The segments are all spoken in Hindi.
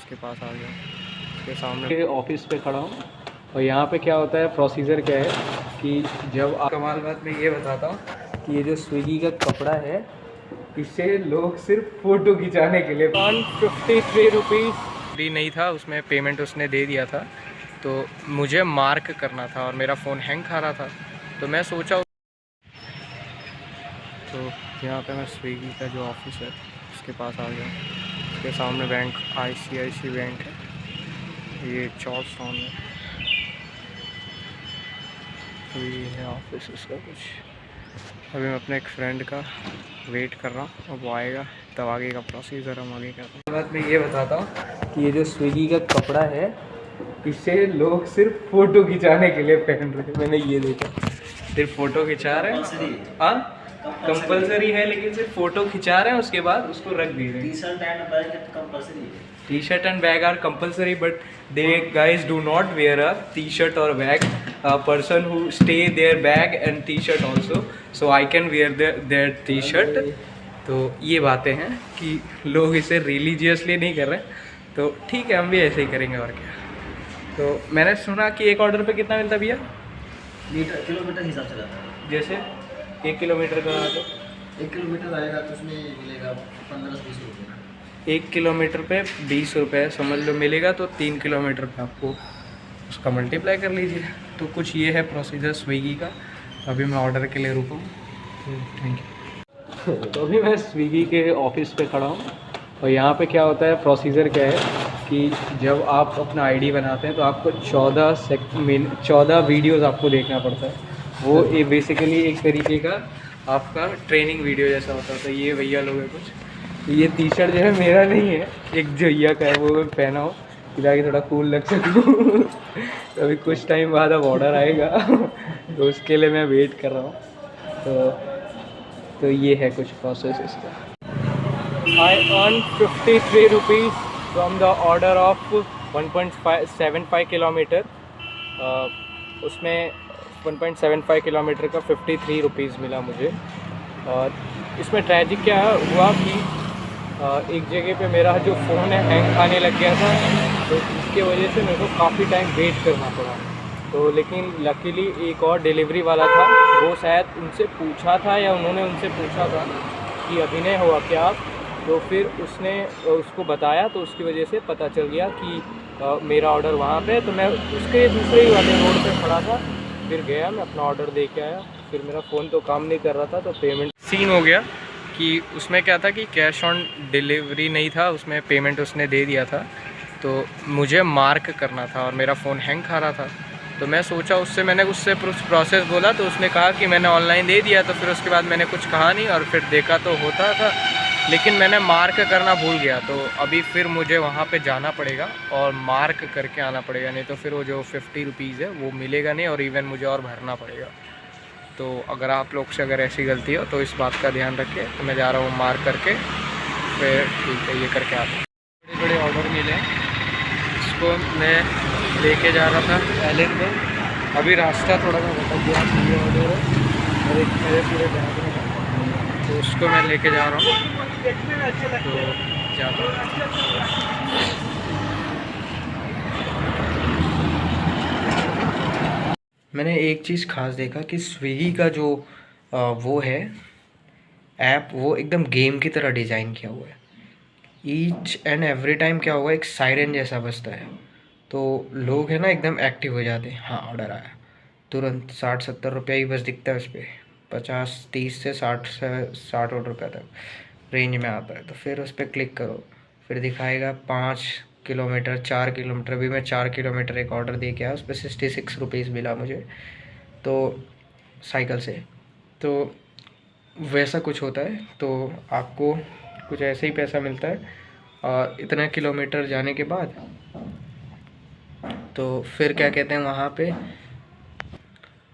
उसके पास आ गया, उसके सामने ऑफिस पे खड़ा हूँ। और यहाँ पे क्या होता है, प्रोसीजर क्या है कि जब कमाल बात मैं ये बताता हूँ कि ये जो स्विगी का कपड़ा है, इससे लोग सिर्फ फ़ोटो खिंचाने के लिए 153 रुपीज़ फ्री नहीं था, उसमें पेमेंट उसने दे दिया था। तो मुझे मार्क करना था और मेरा फ़ोन हैंग खा रहा था, तो मैं सोचा। तो यहाँ पे मैं स्विगी का जो ऑफिस है उसके पास आ गया, उसके सामने बैंक ICICI बैंक है, ये चौक टाउन में। तो ये है ऑफिस उसका कुछ। अभी मैं अपने एक फ्रेंड का वेट कर रहा हूँ, अब वो आएगा तब आगे का प्रोसीजर हम आगे करते हैं। बात मैं ये बताता हूँ कि ये जो स्विगी का कपड़ा है, इससे लोग सिर्फ फ़ोटो खिंचाने के लिए पहन रहे हैं। मैंने ये देखा, सिर्फ फ़ोटो खिंचा रहे हैं। हाँ, कंपलसरी है, लेकिन सिर्फ फ़ोटो खिंचा रहे हैं, उसके बाद उसको रख दे रहे हैं। T-shirt and bag are compulsory, but they guys do not wear a T-shirt or bag. A person who stay their bag and T-shirt also, so I can wear their T-shirt. तो ये बातें हैं कि लोग इसे रिलीजियसली नहीं कर रहे, तो ठीक है हम भी ऐसे ही करेंगे और क्या। तो मैंने सुना कि एक ऑर्डर पे कितना मिलता भैया? किलोमीटर हिसाब से रहता है। जैसे 1 किलोमीटर का तो 1 किलोमीटर आएगा तो उसमें मिलेगा 15-20 रुपये। 1 किलोमीटर पे 20 रुपये समझ लो मिलेगा, तो 3 किलोमीटर पे आपको उसका मल्टीप्लाई कर लीजिए। तो कुछ ये है प्रोसीजर स्विगी का। अभी मैं ऑर्डर के लिए रुका हूँ, थैंक यू। तो अभी मैं स्विगी के ऑफिस पे खड़ा हूँ। और यहाँ पे क्या होता है, प्रोसीजर क्या है कि जब आप अपना आईडी बनाते हैं तो आपको 14 वीडियोस आपको देखना पड़ता है। वो ये बेसिकली एक तरीके का आपका ट्रेनिंग वीडियो जैसा होता है। तो ये भैया लोग हैं कुछ, ये टी-शर्ट जो है मेरा नहीं है, एक भैया का है, वो मैं पहना हो ताकि थोड़ा कूल लग सकूँ। तो अभी कुछ टाइम बाद अब ऑर्डर आएगा, तो उसके लिए मैं वेट कर रहा हूँ। तो ये है कुछ प्रोसेस इसका। I earned 53 rupees from the order of 1.75 kilometre. उसमें 1.75 किलोमीटर का 53 रुपीज़ मिला मुझे। और इसमें ट्रैजिक क्या हुआ कि एक जगह पे मेरा जो फ़ोन है हैंग खाने लग गया था, तो इसके वजह से मेरे को काफ़ी टाइम वेट करना पड़ा। तो लेकिन लकीली एक और डिलीवरी वाला था, वो शायद उनसे पूछा था या उन्होंने उनसे पूछा था कि अभिनय हुआ क्या, तो फिर उसने उसको बताया, तो उसकी वजह से पता चल गया कि मेरा ऑर्डर वहाँ पे। तो मैं उसके दूसरे ही वाले रोड पे खड़ा था, फिर गया मैं अपना ऑर्डर दे के आया। फिर मेरा फ़ोन तो काम नहीं कर रहा था, तो पेमेंट सीन हो गया कि उसमें क्या था कि कैश ऑन डिलीवरी नहीं था, उसमें पेमेंट उसने दे दिया था। तो मुझे मार्क करना था और मेरा फ़ोन हैंग खा रहा था। तो मैं सोचा मैंने उससे प्रोसेस बोला, तो उसने कहा कि मैंने ऑनलाइन दे दिया। तो फिर उसके बाद मैंने कुछ कहा नहीं, और फिर देखा तो होता था, लेकिन मैंने मार्क करना भूल गया। तो अभी फिर मुझे वहाँ पे जाना पड़ेगा और मार्क करके आना पड़ेगा, नहीं तो फिर वो जो 50 रुपीज़ है वो मिलेगा नहीं, और इवन मुझे और भरना पड़ेगा। तो अगर आप लोग से अगर ऐसी गलती हो तो इस बात का ध्यान रखिए। तो मैं जा रहा हूँ मार्क करके, फिर ठीक है ये करके आता हूँ। बड़े बड़े ऑर्डर मिले, इसको मैं लेके जा रहा था पहले में, अभी रास्ता थोड़ा सा भटक गया, ये ऑर्डर है और एक मेरे पूरे बैग में है, तो उसको मैं लेके जा रहा हूँ। तो जाता हूँ। मैंने एक चीज़ खास देखा कि स्विगी का जो वो है ऐप, वो एकदम गेम की तरह डिज़ाइन किया हुआ है। ईच एंड एवरी टाइम क्या होगा, एक सायरन जैसा बजता है, तो लोग है ना एकदम एक्टिव हो जाते हैं। हाँ ऑर्डर आया, तुरंत 60-70 रुपया ही बस दिखता है उस पर, 50-30 से 60 रुपये तक रेंज में आता है। तो फिर उस पर क्लिक करो, फिर दिखाएगा 5 किलोमीटर 4 किलोमीटर। भी मैं 4 किलोमीटर एक ऑर्डर दे के आया, उस पर 66 रुपीज़ मिला मुझे, तो साइकिल से। तो वैसा कुछ होता है, तो आपको कुछ ऐसे ही पैसा मिलता है। और इतने किलोमीटर जाने के बाद तो फिर क्या कहते हैं वहाँ पे,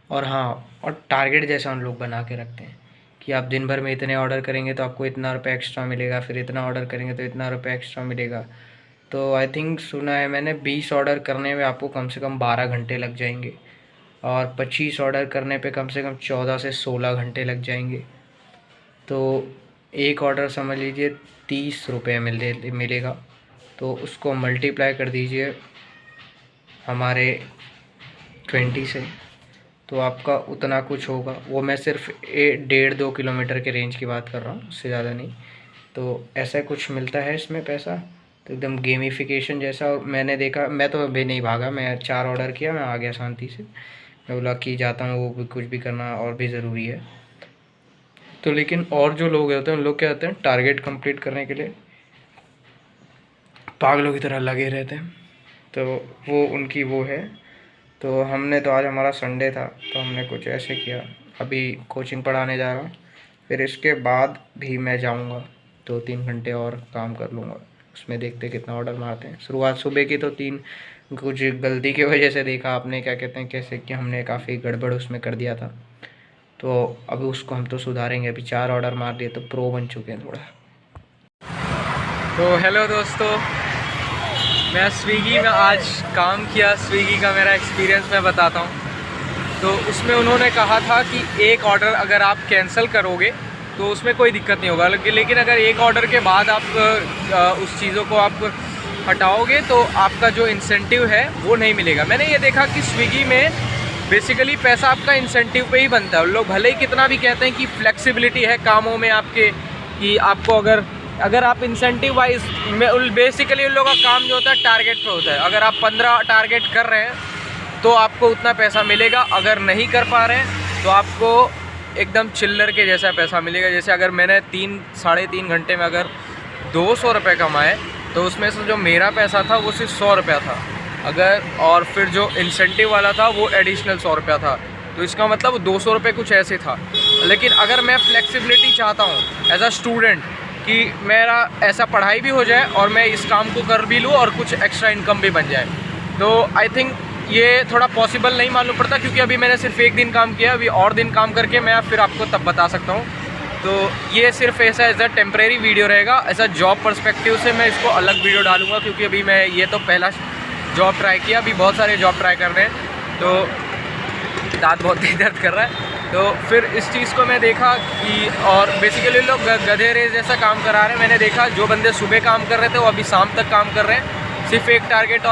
और हाँ, और टारगेट जैसा उन लोग बना के रखते हैं कि आप दिन भर में इतने ऑर्डर करेंगे तो आपको इतना रुपये एक्स्ट्रा मिलेगा, फिर इतना ऑर्डर करेंगे तो इतना रुपये एक्स्ट्रा मिलेगा। तो आई थिंक सुना है मैंने 20 ऑर्डर करने में आपको कम से कम 12 घंटे लग जाएंगे, और 25 ऑर्डर करने पे कम से कम 14 से 16 घंटे लग जाएंगे। तो एक ऑर्डर समझ लीजिए 30 रुपये मिलेगा। तो उसको मल्टीप्लाई कर दीजिए हमारे 20 से, तो आपका उतना कुछ होगा। वो मैं सिर्फ 1.5-2 किलोमीटर के रेंज की बात कर रहा हूँ, उससे ज़्यादा नहीं। तो ऐसा कुछ मिलता है इसमें पैसा, तो एकदम गेमिफिकेशन जैसा। मैंने देखा, मैं तो अभी नहीं भागा, मैं 4 ऑर्डर किया, मैं आ गया शांति से। मैं बोला कि जाता हूँ, वो कुछ भी करना और भी ज़रूरी है। तो लेकिन और जो लोग होते हैं उन लोग क्या होते हैं, टारगेट कंप्लीट करने के लिए पागलों की तरह लगे रहते हैं, तो वो उनकी वो है। तो हमने तो आज हमारा संडे था, तो हमने कुछ ऐसे किया। अभी कोचिंग पढ़ाने जा रहा हूँ, फिर इसके बाद भी मैं जाऊँगा 2-3 घंटे और काम कर लूँगा। उसमें देखते कितना ऑर्डर मारते हैं। शुरुआत सुबह की तो 3 कुछ गलती की वजह से देखा आपने, क्या कहते हैं, कैसे कि हमने काफ़ी गड़बड़ उसमें कर दिया था। तो अभी उसको हम तो सुधारेंगे। अभी 4 ऑर्डर मार दिए तो प्रो बन चुके हैं थोड़ा। तो हेलो दोस्तों, मैं स्विगी में आज काम किया। स्विगी का मेरा एक्सपीरियंस मैं बताता हूँ। तो उसमें उन्होंने कहा था कि एक ऑर्डर अगर आप कैंसिल करोगे तो उसमें कोई दिक्कत नहीं होगा, लेकिन अगर एक ऑर्डर के बाद आप उस चीज़ों को आप हटाओगे तो आपका जो इंसेंटिव है वो नहीं मिलेगा। मैंने ये देखा कि स्विगी में बेसिकली पैसा आपका इंसेंटिव पे ही बनता है। लोग भले ही कितना भी कहते हैं कि फ्लेक्सिबिलिटी है कामों में आपके, कि आपको अगर आप इंसेंटिव वाइज में, बेसिकली उन लोगों का काम जो होता है टारगेट पे होता है। अगर आप 15 टारगेट कर रहे हैं तो आपको उतना पैसा मिलेगा, अगर नहीं कर पा रहे हैं तो आपको एकदम चिल्लर के जैसा पैसा मिलेगा। जैसे अगर मैंने 3-3.5 घंटे में अगर 200 रुपये कमाए तो उसमें से जो मेरा पैसा था वो सिर्फ 100 रुपया था, और फिर जो इंसेंटिव वाला था वो एडिशनल 100 रुपया था। तो इसका मतलब 200 रुपये कुछ ऐसे था। लेकिन अगर मैं फ्लेक्सिबिलिटी चाहता हूँ एज अ स्टूडेंट कि मेरा ऐसा पढ़ाई भी हो जाए और मैं इस काम को कर भी लूँ और कुछ एक्स्ट्रा इनकम भी बन जाए, तो आई थिंक ये थोड़ा पॉसिबल नहीं मालूम पड़ता। क्योंकि अभी मैंने सिर्फ 1 दिन काम किया, अभी और दिन काम करके मैं फिर आपको तब बता सकता हूँ। तो ये सिर्फ ऐसा एज अ टेम्प्रेरी वीडियो रहेगा। ऐसा जॉब पर्सपेक्टिव से मैं इसको अलग वीडियो डालूँगा, क्योंकि अभी मैं ये तो पहला जॉब ट्राई किया, अभी बहुत सारे जॉब ट्राई कर रहे हैं। तो दांत बहुत दर्द कर रहा है। तो फिर इस चीज़ को मैं देखा कि, और बेसिकली लोग गधे रेस जैसा काम करा रहे हैं। मैंने देखा जो बंदे सुबह काम कर रहे थे वो अभी शाम तक काम कर रहे हैं, सिर्फ एक टारगेट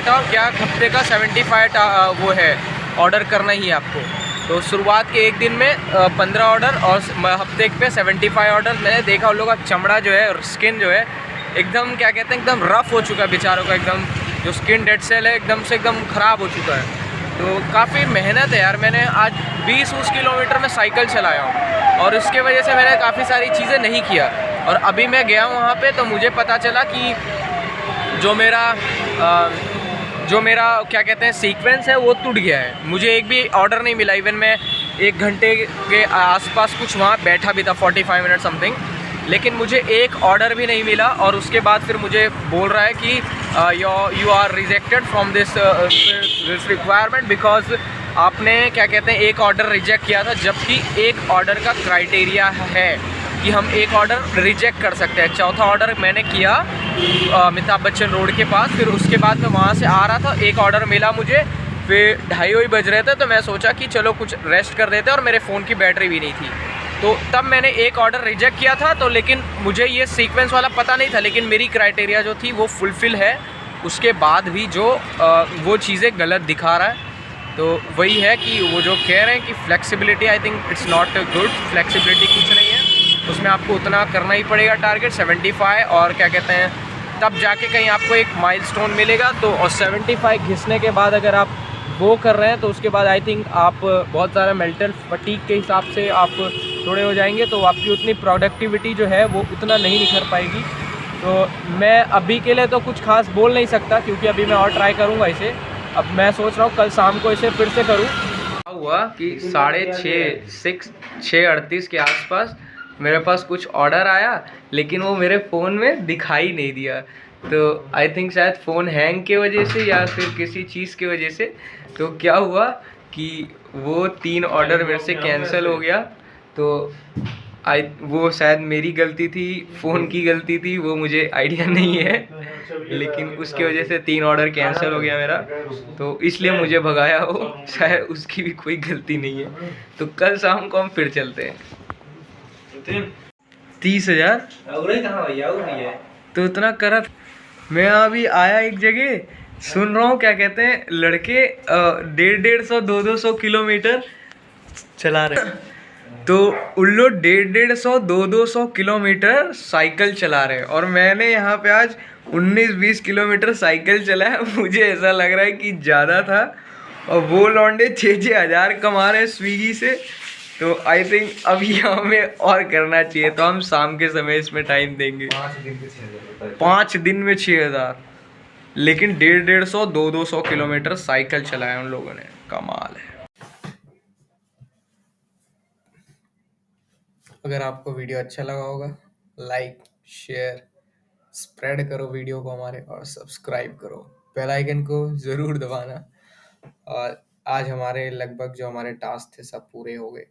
और क्या हफ्ते का 75 वो है ऑर्डर करना ही है आपको। तो शुरुआत के 1 दिन में 15 ऑर्डर और हफ्ते पे 75 ऑर्डर। मैंने देखा उन लोगों का चमड़ा जो है, स्किन जो है एकदम, क्या कहते हैं, एकदम रफ़ हो चुका है बेचारों का। एकदम जो स्किन डेड सेल है एकदम से एकदम ख़राब हो चुका है। तो काफ़ी मेहनत है यार। मैंने आज 20 किलोमीटर में साइकिल चलाया हूँ और इसके वजह से मैंने काफ़ी सारी चीज़ें नहीं किया। और अभी मैं गया वहाँ पे तो मुझे पता चला कि जो मेरा क्या कहते हैं सीक्वेंस है वो टूट गया है। मुझे एक भी ऑर्डर नहीं मिला। इवन मैं 1 घंटे के आसपास कुछ वहाँ बैठा भी था, 45 मिनट समथिंग, लेकिन मुझे एक ऑर्डर भी नहीं मिला। और उसके बाद फिर मुझे बोल रहा है कि you are rejected from this requirement, because आपने क्या कहते हैं एक ऑर्डर रिजेक्ट किया था, जबकि एक ऑर्डर का क्राइटेरिया है कि हम एक ऑर्डर रिजेक्ट कर सकते हैं। चौथा ऑर्डर मैंने किया अमिताभ बच्चन रोड के पास। फिर उसके बाद मैं वहाँ से आ रहा था, एक ऑर्डर मिला मुझे, फिर 2:30 बज रहे थे। तो मैं सोचा कि चलो कुछ रेस्ट कर देते, और मेरे फ़ोन की बैटरी भी नहीं थी। तो तब मैंने एक ऑर्डर रिजेक्ट किया था। तो लेकिन मुझे ये सीक्वेंस वाला पता नहीं था, लेकिन मेरी क्राइटेरिया जो थी वो फुलफ़िल है। उसके बाद भी जो वो चीज़ें गलत दिखा रहा है। तो वही है कि वो जो कह रहे हैं कि flexibility, I think it's not good. Flexibility कुछ नहीं है, उसमें आपको उतना करना ही पड़ेगा टारगेट 75, और क्या कहते हैं तब जाके कहीं आपको एक माइलस्टोन मिलेगा। तो और 75 घिसने के बाद अगर आप वो कर रहे हैं तो उसके बाद आई थिंक आप बहुत सारा मेंटल फटीग के हिसाब से आप थोड़े हो जाएंगे, तो आपकी उतनी प्रोडक्टिविटी जो है वो उतना नहीं निखर पाएगी। तो मैं अभी के लिए तो कुछ खास बोल नहीं सकता, क्योंकि अभी मैं और ट्राई करूँगा इसे। अब मैं सोच रहा हूँ कल शाम को इसे फिर से करूँ। हुआ कि 6:38 के आसपास मेरे पास कुछ ऑर्डर आया, लेकिन वो मेरे फ़ोन में दिखाई नहीं दिया। तो आई थिंक शायद फ़ोन हैंग के वजह से या फिर किसी चीज़ की वजह से। तो क्या हुआ कि वो 3 ऑर्डर मेरे से कैंसिल हो गया। तो वो शायद मेरी गलती थी, फ़ोन की गलती थी, वो मुझे आइडिया नहीं है, लेकिन उसकी वजह से 3 ऑर्डर कैंसिल हो गया मेरा। तो इसलिए मुझे भगाया वो, शायद उसकी भी कोई गलती नहीं है। तो कल शाम को हम फिर चलते हैं। 30,000 कहाँ भैया, वो नहीं है तो उतना करा मैं अभी आया एक जगह, सुन रहा हूँ क्या कहते हैं लड़के 150-200 चला रहे हैं। तो उन लोग 150-200 साइकिल चला रहे हैं, और मैंने यहाँ पे आज 19-20 साइकिल चला है। मुझे ऐसा लग रहा है कि ज़्यादा था, और वो लौंडे 6-6 हज़ार कमा रहे हैं स्विगी से। तो आई थिंक अभी हमें और करना चाहिए, तो हम शाम के समय इसमें टाइम देंगे। 5 दिन में 6 हज़ार, लेकिन 150-200 साइकिल चलाया उन लोगों ने, कमाल है। अगर आपको वीडियो अच्छा लगा होगा, लाइक शेयर स्प्रेड करो वीडियो को हमारे, और सब्सक्राइब करो, बेल आइकन को ज़रूर दबाना। और आज हमारे लगभग जो हमारे टास्क थे सब पूरे हो गए,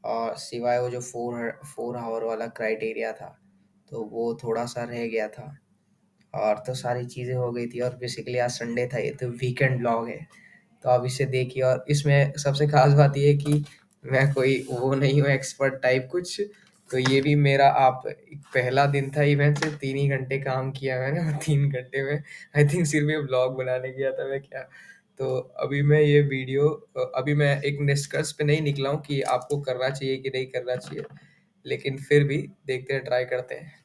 और सिवाय वो जो 4 आवर वाला क्राइटेरिया था, तो वो थोड़ा सा रह गया था। और तो सारी चीज़ें हो गई थी, और बेसिकली आज संडे था, ये तो वीकेंड ब्लॉग है, तो आप इसे देखिए। और इसमें सबसे खास बात ये है कि मैं कोई वो नहीं हूँ एक्सपर्ट टाइप कुछ। तो ये भी मेरा आप पहला दिन था इवेंट से, 3 ही घंटे काम किया मैंने, और 3 घंटे में आई थिंक सिर्फ ये ब्लॉग बनाने गया था मैं क्या। तो अभी मैं ये वीडियो, अभी मैं एक निष्कर्ष पे नहीं निकला हूँ कि आपको करना चाहिए कि नहीं करना चाहिए, लेकिन फिर भी देखते हैं, ट्राई करते हैं।